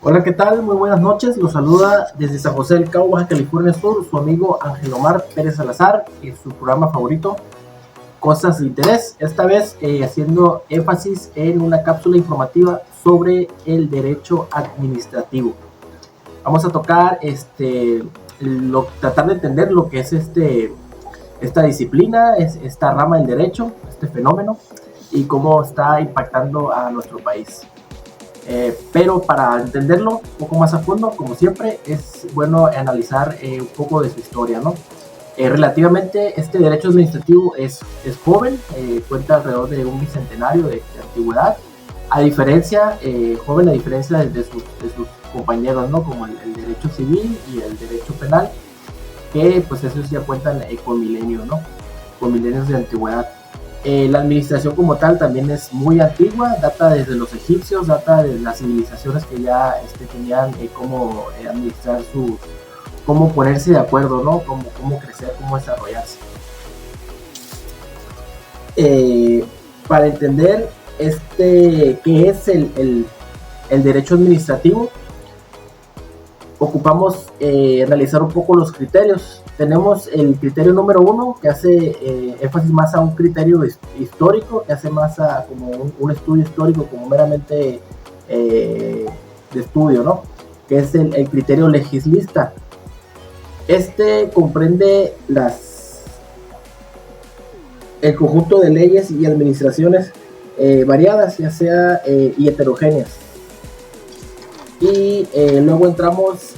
Hola, ¿qué tal? Muy buenas noches. Los saluda desde San José del Cabo, Baja California Sur, su amigo Ángel Omar Pérez Salazar y su programa favorito, Cosas de Interés. Esta vez haciendo énfasis en una cápsula informativa sobre el derecho administrativo. Vamos a tocar tratar de entender lo que es esta disciplina, esta rama del derecho, este fenómeno y cómo está impactando a nuestro país. Pero para entenderlo un poco más a fondo, como siempre, es bueno analizar un poco de su historia, ¿no? Relativamente, este derecho administrativo es joven, cuenta alrededor de un bicentenario de antigüedad, joven a diferencia de sus compañeros, ¿no? Como el derecho civil y el derecho penal, que pues esos ya cuentan con milenios, ¿no? Con milenios de antigüedad. La administración como tal también es muy antigua, data desde los egipcios, data de las civilizaciones que ya tenían cómo administrar cómo ponerse de acuerdo, ¿no? Cómo crecer, cómo desarrollarse. Para entender qué es el derecho administrativo, ocupamos analizar un poco los criterios. Tenemos el criterio número 1, que hace énfasis más a un criterio histórico, que hace más a como un estudio histórico, como meramente de estudio, ¿no? Que es el criterio legislista. Comprende el conjunto de leyes y administraciones variadas, ya sea y heterogéneas. Y luego entramos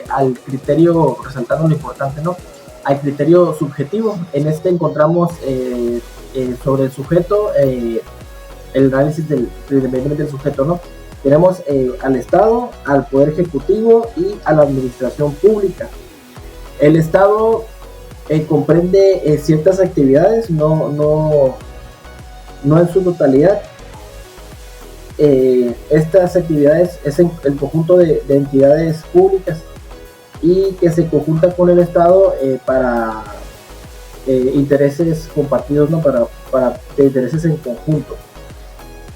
al criterio, resaltando lo importante, ¿no? Al criterio subjetivo. En encontramos sobre el sujeto, el análisis del sujeto, ¿no? Tenemos al Estado, al Poder Ejecutivo y a la Administración Pública. El Estado comprende ciertas actividades, no en su totalidad. Estas actividades es el conjunto de entidades públicas y que se conjuntan con el Estado para intereses compartidos, ¿no? para intereses en conjunto.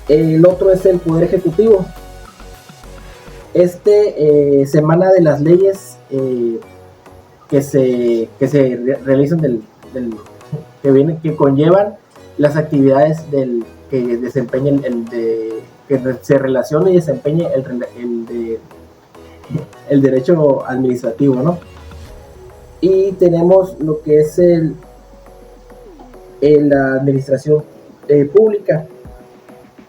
El otro es el Poder Ejecutivo. Se emana de las leyes que se realizan que conllevan las actividades que desempeña que se relacione y desempeñe el derecho administrativo, ¿no? Y tenemos lo que es la administración pública.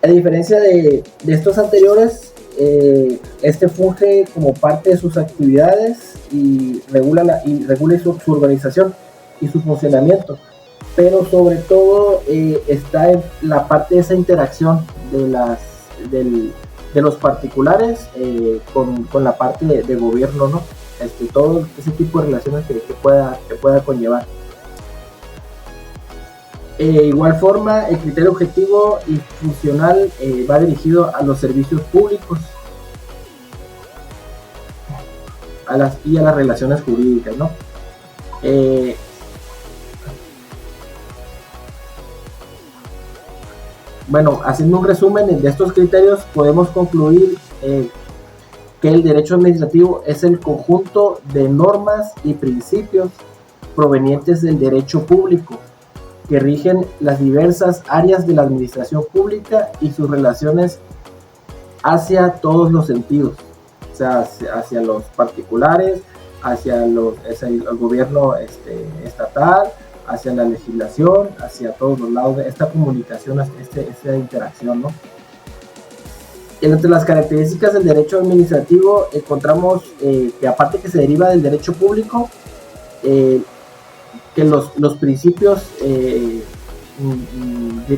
A diferencia de estos anteriores, funge como parte de sus actividades y regula su organización y su funcionamiento, pero sobre todo está en la parte de esa interacción de los particulares con la parte de gobierno, ¿no? Todo ese tipo de relaciones que pueda conllevar. Igual forma, el criterio objetivo y funcional va dirigido a los servicios públicos y a las relaciones jurídicas, ¿no? Bueno, haciendo un resumen de estos criterios, podemos concluir que el derecho administrativo es el conjunto de normas y principios provenientes del derecho público que rigen las diversas áreas de la administración pública y sus relaciones hacia todos los sentidos, o sea, hacia los particulares, hacia el gobierno estatal, hacia la legislación, hacia todos los lados de esta comunicación, esta interacción, ¿no? Entre las características del derecho administrativo encontramos que aparte que se deriva del derecho público, que los principios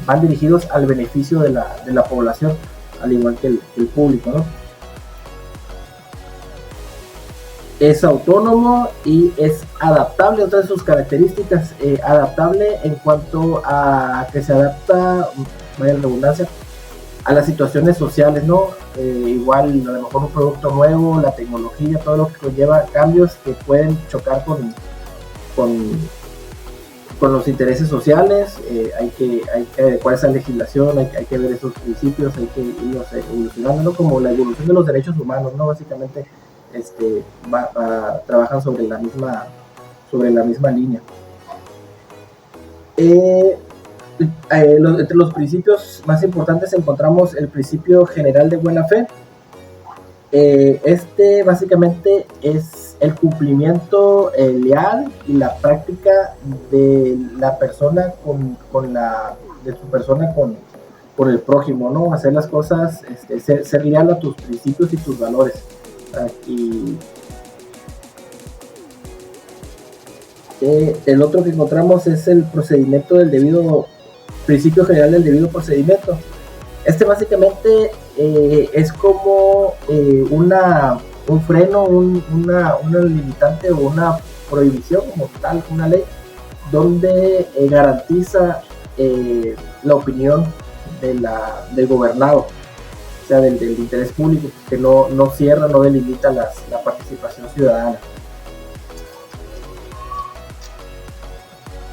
van dirigidos al beneficio de la población, al igual que el público, ¿no? Es autónomo y es adaptable. Otra de sus características, adaptable en cuanto a que se adapta, vaya la redundancia, a las situaciones sociales, ¿no? Igual a lo mejor un producto nuevo, la tecnología, todo lo que conlleva cambios que pueden chocar con los intereses sociales, hay que adecuar esa legislación, hay que ver esos principios, hay que irlos evolucionando, ¿no? Como la evolución de los derechos humanos, ¿no? Básicamente trabajan sobre la misma línea. Entre los principios más importantes encontramos el principio general de buena fe. Básicamente es el cumplimiento leal y la práctica de la persona con el prójimo, ¿no? Hacer las cosas, ser leal a tus principios y tus valores. El otro que encontramos es el principio general del debido procedimiento. Básicamente es como un freno, una limitante o una prohibición como tal, una ley, donde garantiza la opinión del gobernado, o sea, del interés público, que no cierra, no delimita la participación ciudadana.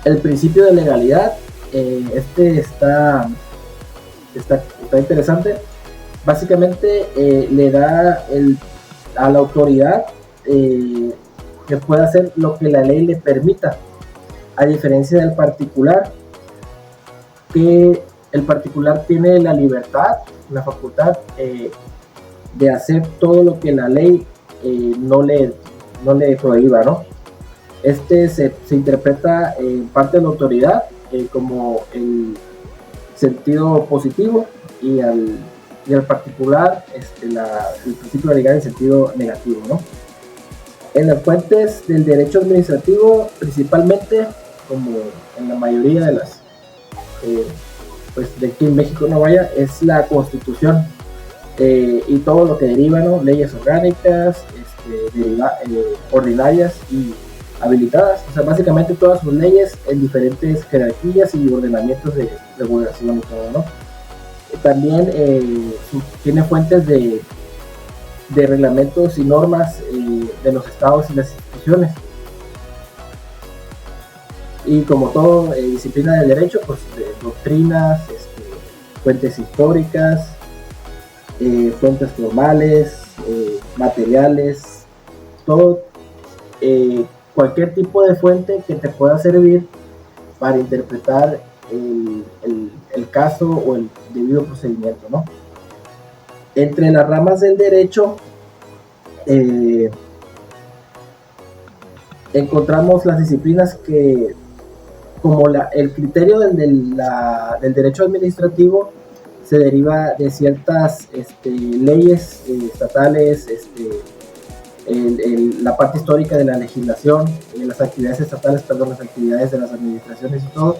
El principio de legalidad, está interesante. Básicamente le da a la autoridad que pueda hacer lo que la ley le permita, a diferencia del particular, que el particular tiene la libertad, la facultad de hacer todo lo que la ley no le prohíba, ¿no? Se interpreta en parte de la autoridad como el sentido positivo y al particular el principio de legalidad en sentido negativo, ¿no? En las fuentes del derecho administrativo, principalmente, como en la mayoría de las de aquí en México no vaya, es la Constitución y todo lo que deriva, ¿no? Leyes orgánicas, ordinarias y habilitadas, o sea, básicamente todas sus leyes en diferentes jerarquías y ordenamientos de regulación y todo, ¿no? También tiene fuentes de reglamentos y normas de los estados y las instituciones. Y como todo, disciplina del derecho, pues doctrinas, fuentes históricas, fuentes formales, materiales, todo, cualquier tipo de fuente que te pueda servir para interpretar el caso o el debido procedimiento, ¿no? Entre las ramas del derecho encontramos las disciplinas que, como el criterio del derecho administrativo, se deriva de ciertas leyes estatales, la parte histórica de la legislación, las actividades estatales, las actividades de las administraciones y todo.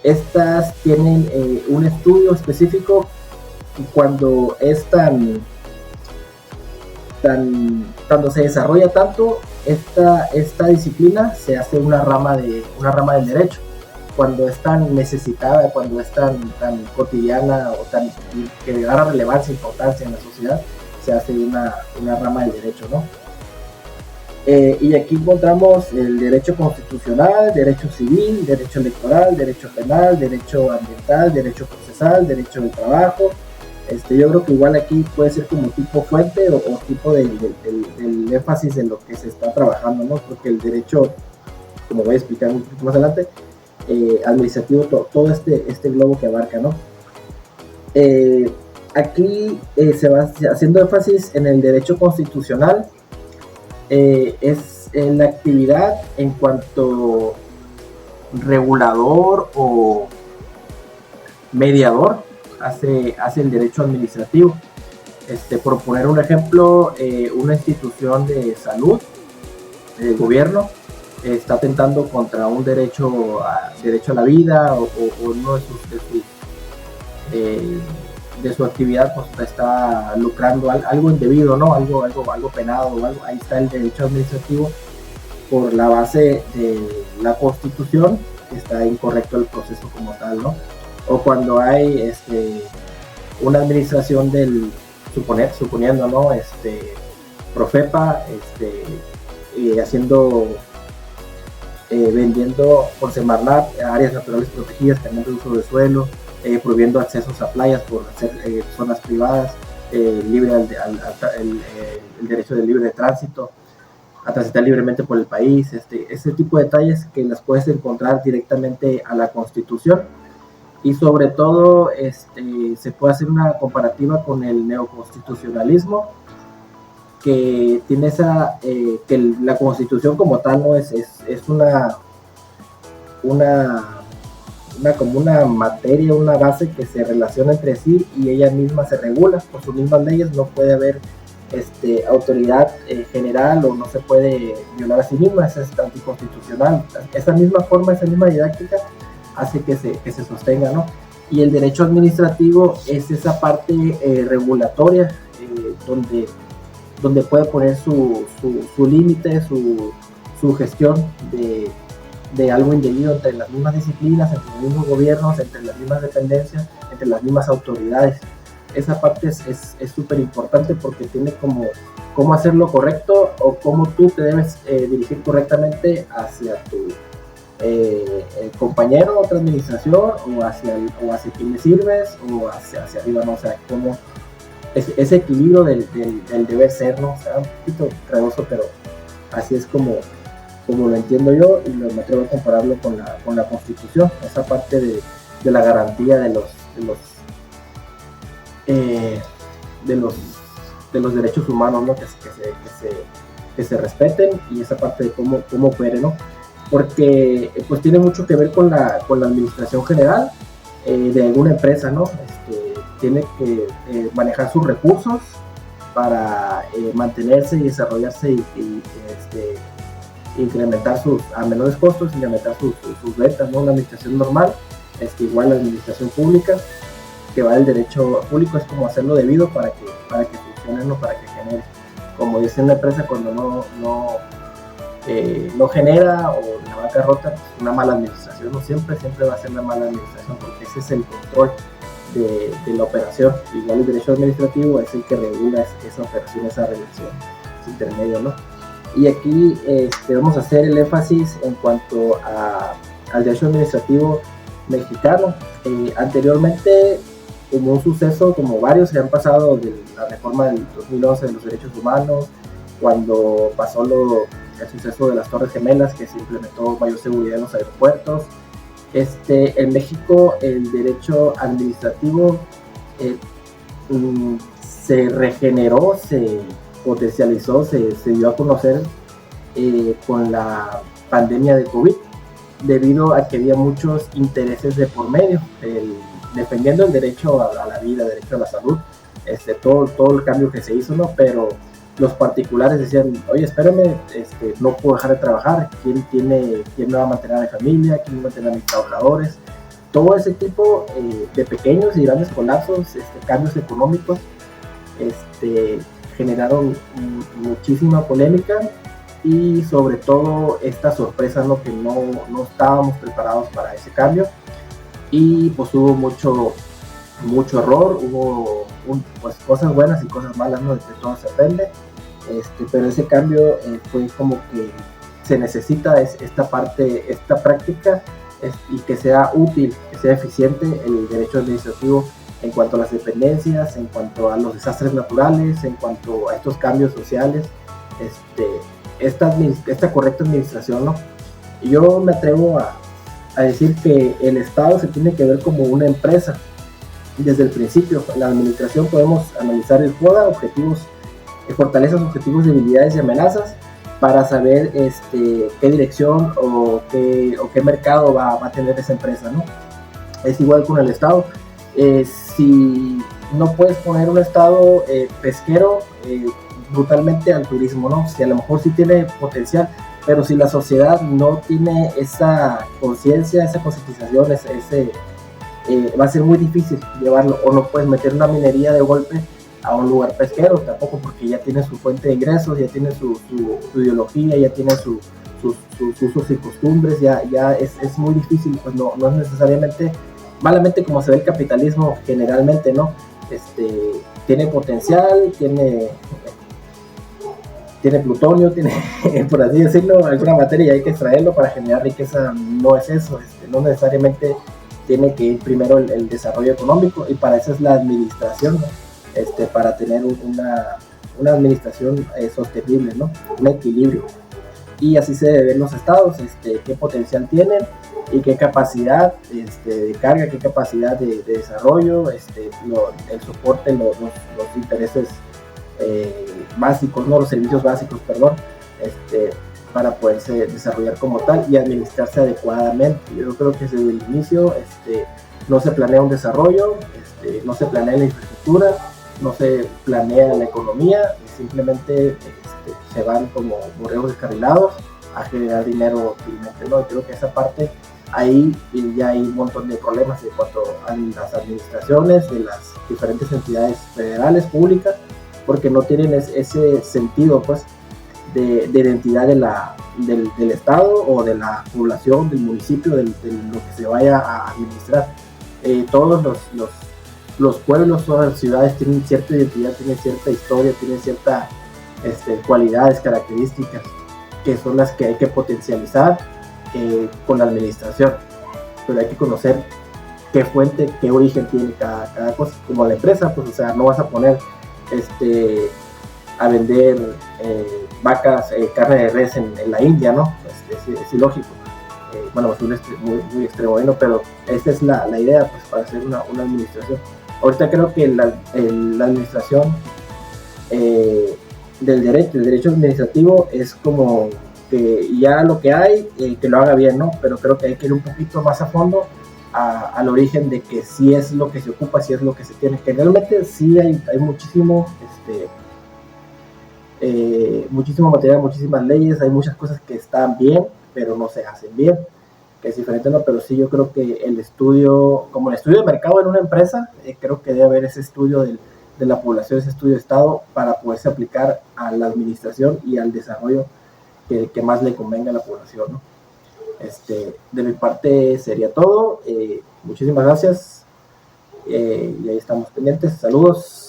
Estas tienen un estudio específico, y cuando cuando se desarrolla tanto esta disciplina, se hace una rama del derecho. Cuando es tan necesitada, cuando es tan cotidiana o que agarra relevancia e importancia en la sociedad, se hace una rama del derecho, ¿no? Y aquí encontramos el derecho constitucional, derecho civil, derecho electoral, derecho penal, derecho ambiental, derecho procesal, derecho del trabajo. Yo creo que igual aquí puede ser como tipo fuente o tipo del énfasis en lo que se está trabajando, ¿no? Porque el derecho, como voy a explicar un poquito más adelante, administrativo, todo este globo que abarca, ¿no? Aquí se va haciendo énfasis en el derecho constitucional. Es en la actividad en cuanto regulador o mediador hace el derecho administrativo. Por poner un ejemplo, una institución de salud, el gobierno, está atentando contra un derecho a la vida o uno de su actividad, pues está lucrando algo indebido, ¿no? Algo penado o algo. Ahí está el derecho administrativo. Por la base de la Constitución está incorrecto el proceso como tal, ¿no? O cuando hay una administración suponiendo, ¿no? Profepa haciendo vendiendo por Semarnat áreas naturales protegidas, cambiando el uso de suelo, prohibiendo accesos a playas por ser zonas privadas, libre el derecho de libre tránsito, a transitar libremente por el país, ese tipo de detalles que las puedes encontrar directamente a la Constitución. Y sobre todo se puede hacer una comparativa con el neoconstitucionalismo, que tiene que la Constitución como tal no es como una materia, una base que se relaciona entre sí y ella misma se regula por sus mismas leyes. No puede haber autoridad general, o no se puede violar a sí misma. Es anticonstitucional. Esa misma forma, esa misma didáctica hace que se sostenga, ¿no? Y el derecho administrativo es esa parte regulatoria, donde puede poner su límite, su gestión de algo indebido entre las mismas disciplinas, entre los mismos gobiernos, entre las mismas dependencias, entre las mismas autoridades. Esa parte es súper importante, porque tiene cómo hacer lo correcto, o cómo tú te debes dirigir correctamente hacia tu compañero de otra administración, o hacia quien le sirves, o hacia arriba, ¿no? O sea, cómo ese equilibrio del deber ser, ¿no? O sea, un poquito tragoso, pero así es como lo entiendo yo, y me atrevo a compararlo con la Constitución, esa parte de la garantía de los derechos humanos, ¿no? Que se respeten, y esa parte de cómo opere, ¿no? Porque pues tiene mucho que ver con la administración general de alguna empresa, ¿no? Tiene que manejar sus recursos para mantenerse y desarrollarse, y incrementar a menores costos, incrementar sus ventas, ¿no? Una administración normal, igual la administración pública, que va del derecho público, es como hacerlo debido para que funcione, ¿no? Para que genere. Como dice una empresa, cuando no genera, o la bancarrota, pues una mala administración, ¿no? Siempre va a ser una mala administración, porque ese es el control de la operación. Igual el derecho administrativo es el que regula esa operación, esa relación, ese intermedio, ¿no? Y aquí vamos a hacer el énfasis en cuanto al derecho administrativo mexicano. Anteriormente hubo un suceso, como varios que han pasado, de la reforma del 2011 de los derechos humanos, cuando pasó el suceso de las Torres Gemelas, que se implementó mayor seguridad en los aeropuertos. En México el derecho administrativo se regeneró, se potencializó, se dio a conocer con la pandemia de COVID, debido a que había muchos intereses de por medio, defendiendo el derecho a la vida, el derecho a la salud, todo el cambio que se hizo, ¿no? Pero los particulares decían, oye, espérame, no puedo dejar de trabajar, ¿quién me va a mantener a mi familia? ¿Quién va a mantener a mis trabajadores? Todo ese tipo de pequeños y grandes colapsos, cambios económicos, generaron muchísima polémica, y sobre todo esta sorpresa, ¿no? Que no estábamos preparados para ese cambio, y pues hubo mucho error, hubo pues cosas buenas y cosas malas, ¿no? De todo se aprende, pero ese cambio fue como que se necesita esta práctica, y que sea útil, que sea eficiente el derecho administrativo en cuanto a las dependencias, en cuanto a los desastres naturales, en cuanto a estos cambios sociales, esta correcta administración, ¿no? Y yo me atrevo a decir que el Estado se tiene que ver como una empresa. Desde el principio, la administración podemos analizar el FODA, objetivos, fortalezas, objetivos, debilidades y amenazas, para saber qué dirección o qué mercado va a tener esa empresa, ¿no? Es igual con el Estado. Si no puedes poner un Estado pesquero brutalmente al turismo, ¿no? Si a lo mejor sí tiene potencial, pero si la sociedad no tiene esa conciencia, esa concientización, va a ser muy difícil llevarlo. O no puedes meter una minería de golpe a un lugar pesquero tampoco, porque ya tiene su fuente de ingresos, ya tiene su ideología, ya tiene sus usos y costumbres, ya es muy difícil. Pues no es necesariamente, malamente como se ve el capitalismo generalmente, ¿no? Tiene potencial, tiene plutonio, tiene, por así decirlo, alguna materia y hay que extraerlo para generar riqueza. No es eso, no necesariamente tiene que ir primero el desarrollo económico, y para eso es la administración, ¿no? Para tener una administración sostenible, ¿no? Un equilibrio. Y así se deben los estados, qué potencial tienen y qué capacidad de carga, qué capacidad de desarrollo, el soporte, los intereses básicos, no los servicios básicos, perdón, para poderse desarrollar como tal y administrarse adecuadamente. Yo creo que desde el inicio no se planea un desarrollo, no se planea la infraestructura, no se planea la economía, simplemente se van como borregos descarrilados a generar dinero útilmente, ¿no? Y creo que esa parte, ahí ya hay un montón de problemas en cuanto a las administraciones de las diferentes entidades federales, públicas, porque no tienen ese sentido, pues, de identidad del Estado o de la población, del municipio, de lo que se vaya a administrar. Todos los pueblos, todas las ciudades tienen cierta identidad, tienen cierta historia, tienen ciertas cualidades, características, que son las que hay que potencializar con la administración. Pero hay que conocer qué fuente, qué origen tiene cada cosa. Como la empresa, pues, o sea, no vas a poner a vender vacas, carne de res en la India, ¿no? Es ilógico. Bueno, es muy extremo, ¿no? Pero esa es la idea, pues, para hacer una administración. Ahorita creo que la administración del derecho administrativo es como que ya lo que hay, que lo haga bien, ¿no? Pero creo que hay que ir un poquito más a fondo al origen de que sí es lo que se ocupa, sí es lo que se tiene. Que realmente sí hay muchísimo material, muchísimas leyes, hay muchas cosas que están bien, pero no se hacen bien, que es diferente, ¿no? Pero sí, yo creo que el estudio, como el estudio de mercado en una empresa, creo que debe haber ese estudio de la población, ese estudio de Estado, para poderse aplicar a la administración y al desarrollo que más le convenga a la población, ¿no? De mi parte sería todo. Muchísimas gracias. Y ahí estamos pendientes. Saludos.